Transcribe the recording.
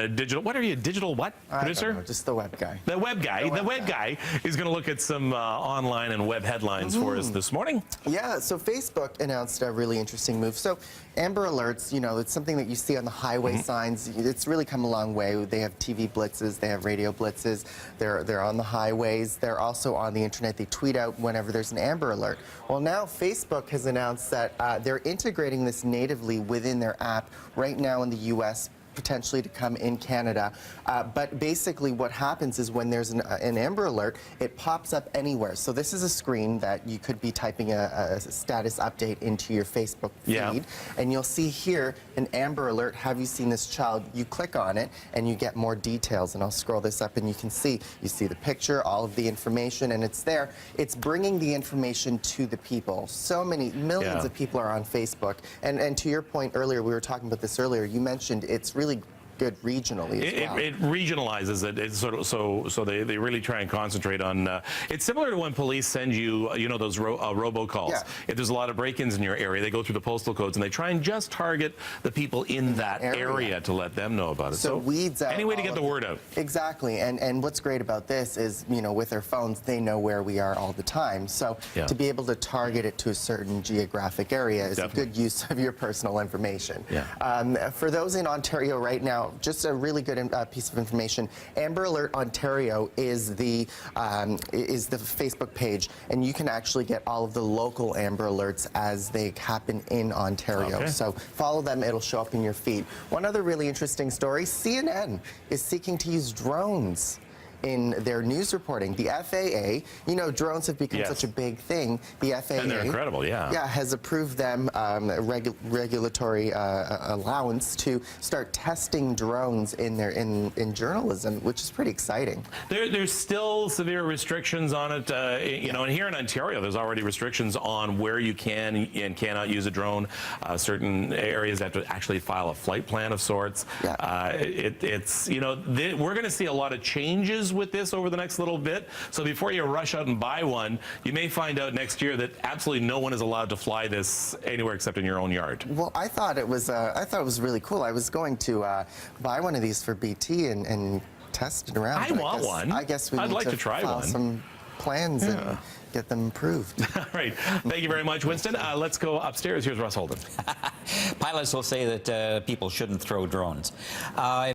digital. What are you, digital what, producer? I don't know, just the web guy. The web guy. The web guy is going to look at some online and web headlines for us this morning. Yeah, so Facebook announced a really interesting move. So Amber Alerts, you know, it's something that you see on the highway signs. It's really come a long way. They have TV blitzes, they have radio blitzes. They're on the highways. They're also on the internet. They tweet out whenever there's an Amber Alert. Well, now Facebook has announced that they're integrating this natively within their app right now in the U.S., potentially to come in Canada. But basically what happens is when there's an Amber Alert, it pops up anywhere. So this is a screen that you could be typing a status update into your Facebook feed. And you'll see here an Amber Alert, have you seen this child? You click on it and you get more details. And I'll scroll this up and you see the picture, all of the information, and it's there. It's bringing the information to the people. So many, millions of people are on Facebook. And to your point earlier, we were talking about this earlier, you mentioned it's really good regionally as well. It regionalizes it. It's sort of, so they really try and concentrate on. It's similar to when police send you, you know, those robocalls. Yeah. If there's a lot of break-ins in your area, they go through the postal codes and they try and just target the people in that area to let them know about it. So weeds out any way to get the word out. Exactly. And what's great about this is, you know, with their phones, they know where we are all the time. So to be able to target it to a certain geographic area is a good use of your personal information. For those in Ontario right now, just a really good piece of information. Amber Alert Ontario is the Facebook page, and you can actually get all of the local Amber Alerts as they happen in Ontario. So follow them; it'll show up in your feed. One other really interesting story: CNN is seeking to use drones in their news reporting. The FAA, you know, drones have become such a big thing. The FAA, and they're incredible, has approved them regulatory allowance to start testing drones in their in journalism, which is pretty exciting. There's still severe restrictions on it, you know, and here in Ontario, there's already restrictions on where you can and cannot use a drone. Certain areas have to actually file a flight plan of sorts. It's, you know, we're going to see a lot of changes with this over the next little bit. So before you rush out and buy one, you may find out next year that absolutely no one is allowed to fly this anywhere except in your own yard. Well, I thought it was really cool. I was going to buy one of these for BT and test it around. I want one. I guess I'd like to try file one. Some plans and get them approved. All right. Thank you very much, Winston. Let's go upstairs. Here's Russ Holden. Pilots will say that people shouldn't throw drones.